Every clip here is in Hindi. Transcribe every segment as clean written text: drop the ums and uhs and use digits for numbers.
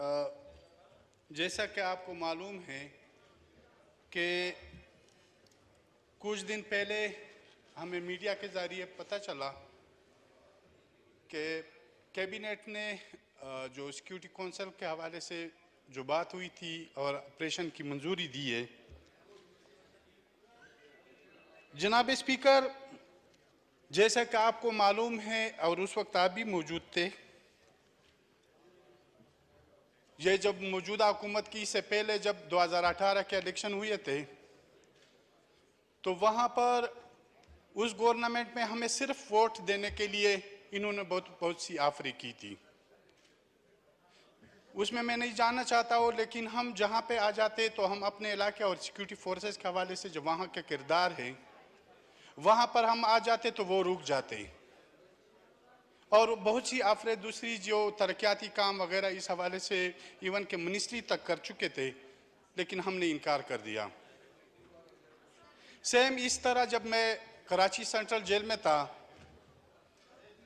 जैसा कि आपको मालूम है कि कुछ दिन पहले हमें मीडिया के ज़रिए पता चला कि कैबिनेट ने जो सिक्योरिटी कौंसिल के हवाले से जो बात हुई थी और ऑपरेशन की मंजूरी दी है। जनाब स्पीकर, जैसा कि आपको मालूम है और उस वक्त आप भी मौजूद थे, ये जब मौजूदा हुकूमत की से पहले जब 2018 के इलेक्शन हुए थे तो वहाँ पर उस गवर्नमेंट में हमें सिर्फ वोट देने के लिए इन्होंने बहुत सी ऑफरें की थी। उसमें मैं नहीं जानना चाहता हूँ, लेकिन हम जहाँ पे आ जाते तो हम अपने इलाके और सिक्योरिटी फोर्सेस के हवाले से जो वहाँ के किरदार है वहाँ पर हम आ जाते तो वो रुक जाते और बहुत सी ऑफरें दूसरी जो तरक्याती काम वगैरह इस हवाले से इवन के मिनिस्ट्री तक कर चुके थे, लेकिन हमने इनकार कर दिया। सेम इस तरह जब मैं कराची सेंट्रल जेल में था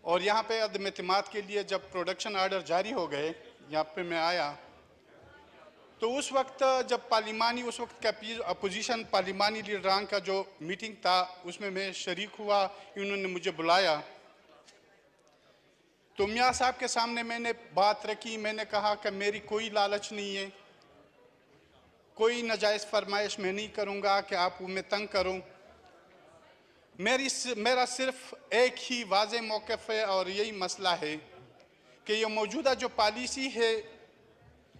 और यहाँ पे अदम एतमाद के लिए जब प्रोडक्शन आर्डर जारी हो गए, यहाँ पे मैं आया तो उस वक्त जब उस वक्त का अपोजिशन पार्लिमानी लीडरान का जो मीटिंग था उसमें मैं शरीक हुआ। इन्होंने मुझे बुलाया तो मियाँ साहब के सामने मैंने बात रखी। मैंने कहा कि मेरी कोई लालच नहीं है, कोई नाजायज़ फरमाइश मैं नहीं करूँगा कि आप उन्हें तंग करूँ। मेरा सिर्फ एक ही वाज़े मौक़िफ़ है और यही मसला है कि ये मौजूदा जो पॉलिसी है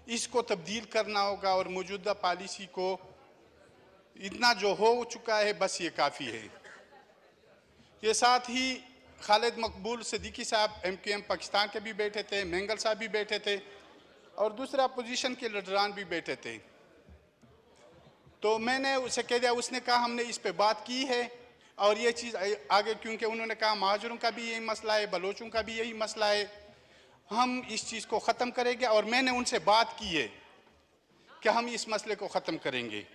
इसको तब्दील करना होगा और मौजूदा पॉलिसी को इतना जो हो चुका है बस ये काफ़ी है। ये साथ ही खालिद मकबूल सिद्दीकी साहब MKM पाकिस्तान के भी बैठे थे, मेंगल साहब भी बैठे थे और दूसरा अपोजिशन के लीडरान भी बैठे थे। तो मैंने उसे कह दिया, उसने कहा हमने इस पे बात की है और ये चीज़ आगे, क्योंकि उन्होंने कहा महाजरों का भी यही मसला है, बलोचों का भी यही मसला है, हम इस चीज़ को ख़त्म करेंगे और मैंने उनसे बात की है कि हम इस मसले को ख़त्म करेंगे।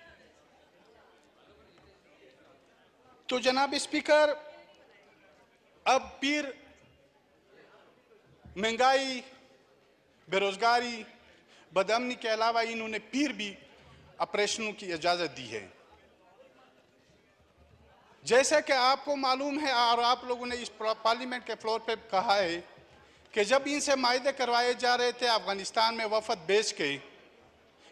तो जनाब स्पीकर, अब फिर महंगाई, बेरोज़गारी, बदअमनी के अलावा इन्होंने फिर भी ऑपरेशनों की इजाज़त दी है। जैसा कि आपको मालूम है और आप लोगों ने इस पार्लियामेंट के फ्लोर पे कहा है कि जब इनसे मायदे करवाए जा रहे थे अफ़गानिस्तान में वफद भेज के,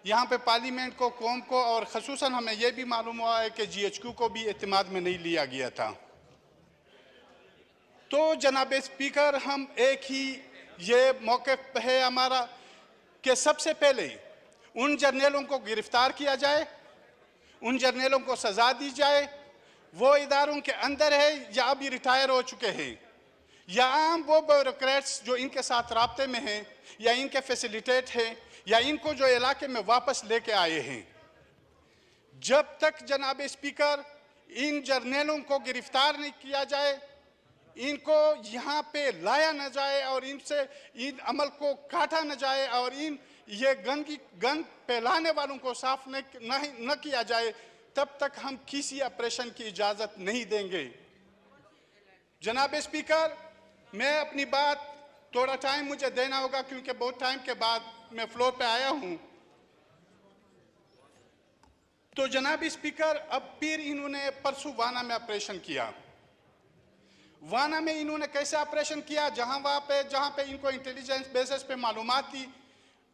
यहाँ पे पार्लियामेंट को, कौम को और ख़ुसूसन हमें यह भी मालूम हुआ है कि GHQ को भी एतमाद में नहीं लिया गया था। तो जनाब स्पीकर, हम एक ही ये मौक़िफ़ है हमारा कि सबसे पहले उन जर्नलों को गिरफ्तार किया जाए, उन जर्नलों को सज़ा दी जाए, वो इदारों के अंदर है या अभी रिटायर हो चुके हैं या आम वो ब्यूरोक्रेट्स जो इनके साथ राब्ते में हैं या इनके फैसिलिटेट हैं या इनको जो इलाके में वापस लेके आए हैं। जब तक जनाब स्पीकर इन जर्नलों को गिरफ्तार नहीं किया जाए, इनको यहाँ पे लाया न जाए और इनसे इन अमल को काटा न जाए और ये गंद फैलाने वालों को साफ न किया जाए, तब तक हम किसी ऑपरेशन की इजाज़त नहीं देंगे। जनाब स्पीकर, मैं अपनी बात, थोड़ा टाइम मुझे देना होगा क्योंकि बहुत टाइम के बाद मैं फ्लोर पे आया हूँ। तो जनाब स्पीकर, अब फिर इन्होंने परसों वाना में ऑपरेशन किया। वाना में इन्होंने कैसे ऑपरेशन किया? जहाँ पे इनको इंटेलिजेंस बेसिस पे मालूमात थी,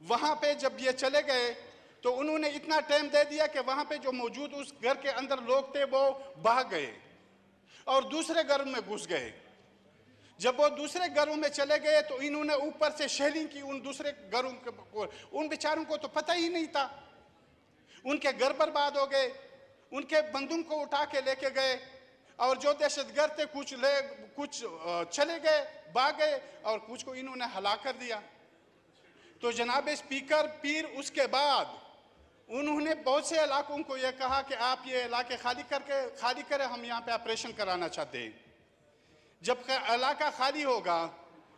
वहाँ पे जब ये चले गए तो उन्होंने इतना टाइम दे दिया कि वहाँ पे जो मौजूद उस घर के अंदर लोग थे वो भाग गए और दूसरे घर में घुस गए। जब वो दूसरे घरों में चले गए तो इन्होंने ऊपर से शेलिंग की उन दूसरे घरों को। उन बेचारों को तो पता ही नहीं था, उनके घर बर्बाद हो गए, उनके बंदूक को उठा के लेके गए और जो दहशतगर्द थे कुछ चले गए, भाग गए और कुछ को इन्होंने हला कर दिया। तो जनाब स्पीकर, फिर उसके बाद उन्होंने बहुत से इलाकों को यह कहा कि आप ये इलाके खाली करें, हम यहाँ पे ऑपरेशन कराना चाहते हैं। जब इलाका खाली होगा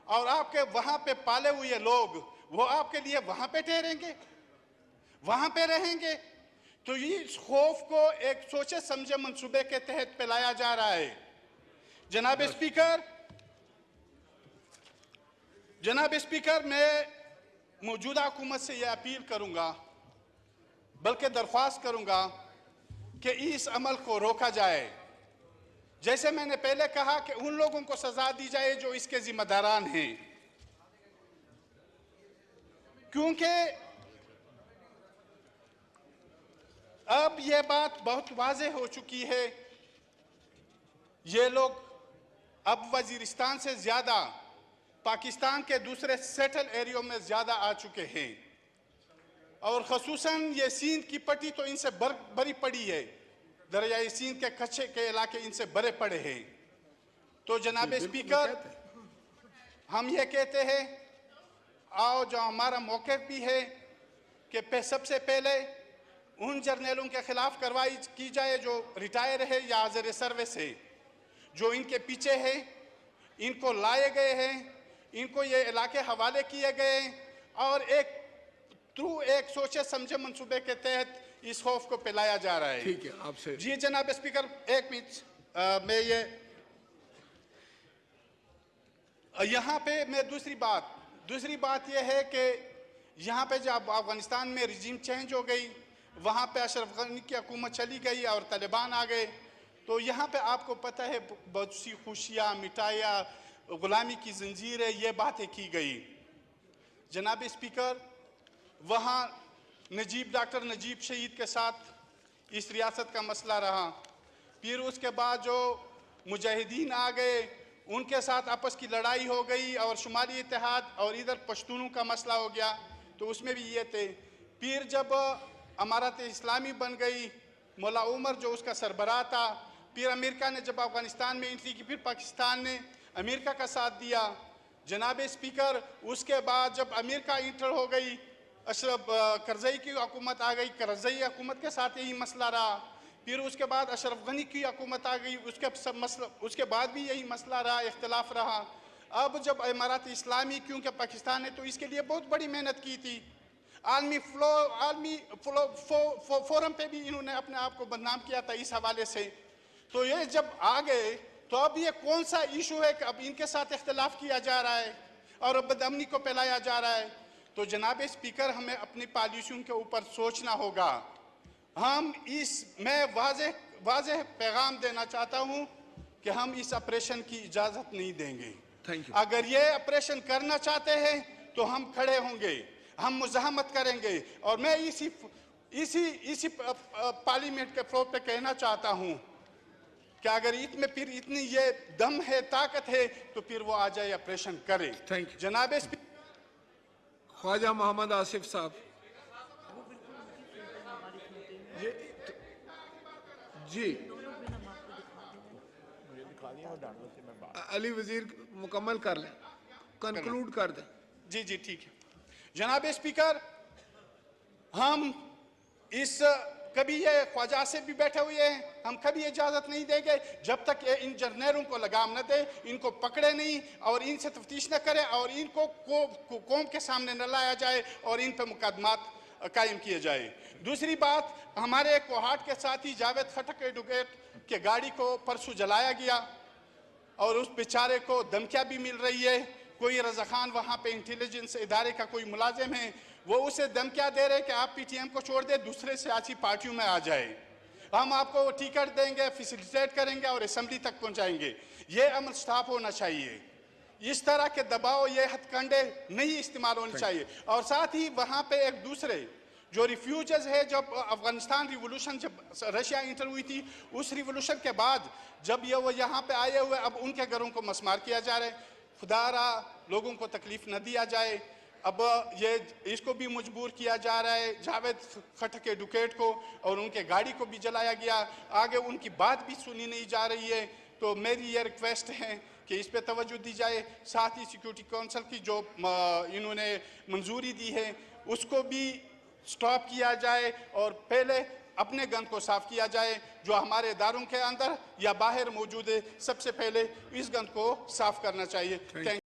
और आपके वहाँ पे पाले हुए लोग वो आपके लिए वहाँ पे ठहरेंगे, वहाँ पे रहेंगे, तो इस खौफ को एक सोचे समझे मंसूबे के तहत फैलाया जा रहा है। जनाब स्पीकर, मैं मौजूदा हुकूमत से यह अपील करूंगा, बल्कि दरख्वास्त करूंगा कि इस अमल को रोका जाए। जैसे मैंने पहले कहा कि उन लोगों को सजा दी जाए जो इसके जिम्मेदारान हैं, क्योंकि अब यह बात बहुत वाज़ेह हो चुकी है। ये लोग अब वजीरिस्तान से ज़्यादा पाकिस्तान के दूसरे सेटल एरियो में ज़्यादा आ चुके हैं, और ख़ुसूसन ये सिंध की पट्टी तो इनसे बरी पड़ी है। दरियाई सिंध के कच्चे के इलाके इनसे बड़े पड़े हैं। तो जनाब स्पीकर, हम ये कहते हैं, आओ जो हमारा मौक़िफ़ भी है कि सबसे पहले उन जर्नलों के खिलाफ कार्रवाई की जाए जो रिटायर है या आज़र सर्विस है, जो इनके पीछे है, इनको लाए गए हैं, इनको ये इलाके हवाले किए गए, और एक सोचे समझे मंसूबे के तहत इस खौफ को फैलाया जा रहा है। ठीक है, आपसे जी जनाब स्पीकर, एक मिनट मैं यहाँ पे मैं दूसरी बात यह है कि यहाँ पे जब अफगानिस्तान में रिजीम चेंज हो गई, वहाँ पे अशरफ गनी की हुकूमत चली गई और तालिबान आ गए, तो यहाँ पे आपको पता है बहुत सी खुशियाँ, मिठाइयाँ, गुलामी की जंजीरें, ये बातें की गई। जनाब स्पीकर, वहाँ डॉक्टर नजीब शहीद के साथ इस रियासत का मसला रहा, फिर उसके बाद जो मुजाहिदीन आ गए उनके साथ आपस की लड़ाई हो गई, और शुमाली इत्तेहाद और इधर पश्तूनों का मसला हो गया, तो उसमें भी ये थे। फिर जब अमारत इस्लामी बन गई, मौला उमर जो उसका सरबराह था, फिर अमेरिका ने जब अफगानिस्तान में एंट्री की, फिर पाकिस्तान ने अमेरिका का साथ दिया। जनाब स्पीकर, उसके बाद जब अमेरिका इंटर हो गई, अशरफ करज़ई की हुकूमत आ गई, करज़ई हुकूमत के साथ यही मसला रहा। फिर उसके बाद अशरफ गनी की हुकूमत आ गई, उसके बाद भी यही मसला रहा, इख्तिलाफ रहा। अब जब इमारत इस्लामी, क्योंकि पाकिस्तान ने तो इसके लिए बहुत बड़ी मेहनत की थी, आलमी फोरम पे भी इन्होंने अपने आप को बदनाम किया था इस हवाले से, तो ये जब आ गए तो अब ये कौन सा इशू है कि अब इनके साथ इख्तिलाफ किया जा रहा है और अब बदअमनी को फैलाया जा रहा है। तो जनाब स्पीकर, हमें अपनी पॉलिसियों के ऊपर सोचना होगा। मैं वाज़ेह पैगाम देना चाहता हूँ कि हम इस ऑपरेशन की इजाज़त नहीं देंगे। Thank you. अगर ये ऑपरेशन करना चाहते हैं तो हम खड़े होंगे, हम मुज़ाहमत करेंगे, और मैं इसी पार्लियामेंट के फ्लोर पे कहना चाहता हूँ कि अगर इसमें फिर इतनी ये दम है, ताकत है, तो फिर वो आ जाए, ऑपरेशन करे। Thank you. जनाब ख्वाजा मोहम्मद आसिफ साहब। जी अली वजीर मुकम्मल कर लें, कंक्लूड कर दें। जी ठीक है। जनाब स्पीकर, हम कभी ये ख्वाजा से भी बैठे हुए हैं, हम कभी इजाज़त नहीं देंगे जब तक ये इन जर्नलों को लगाम न दे, इनको पकड़े नहीं और इनसे तफ्तीश न करे और इनको कौम के सामने न लाया जाए और इन पर मुकदमात कायम किए जाए। दूसरी बात, हमारे कोहाट के साथी जावेद खटक एडवोकेट के गाड़ी को परसों जलाया गया और उस बेचारे को धमकियाँ भी मिल रही है। कोई रज़ा खान वहाँ पे इंटेलिजेंस इदारे का कोई मुलाजिम है, वो उसे धमकियाँ दे रहे कि आप पीटीएम को छोड़ दे, दूसरे सियासी पार्टियों में आ जाए, हम आपको टिकट देंगे, फैसिलिटेट करेंगे और असेंबली तक पहुँचाएंगे। ये अमल स्टॉप होना चाहिए। इस तरह के दबाव, ये हथकंडे नहीं इस्तेमाल होने चाहिए। और साथ ही वहाँ पे एक दूसरे जो रिफ्यूजर्स है, जब अफगानिस्तान रिवोल्यूशन, जब रशिया इंटर हुई थी, उस रिवोल्यूशन के बाद जब वो यहाँ पे आए हुए, अब उनके घरों को मसमार किया जा रहा है। खुदारा लोगों को तकलीफ न दिया जाए। अब ये इसको भी मजबूर किया जा रहा है, जावेद खटक एडवोकेट को, और उनके गाड़ी को भी जलाया गया। आगे उनकी बात भी सुनी नहीं जा रही है। तो मेरी ये रिक्वेस्ट है कि इस पे तवज्जो दी जाए। साथ ही सिक्योरिटी काउंसिल की जो इन्होंने मंजूरी दी है उसको भी स्टॉप किया जाए और पहले अपने गन को साफ किया जाए। जो हमारे इदारों के अंदर या बाहर मौजूद है, सबसे पहले इस गन को साफ करना चाहिए।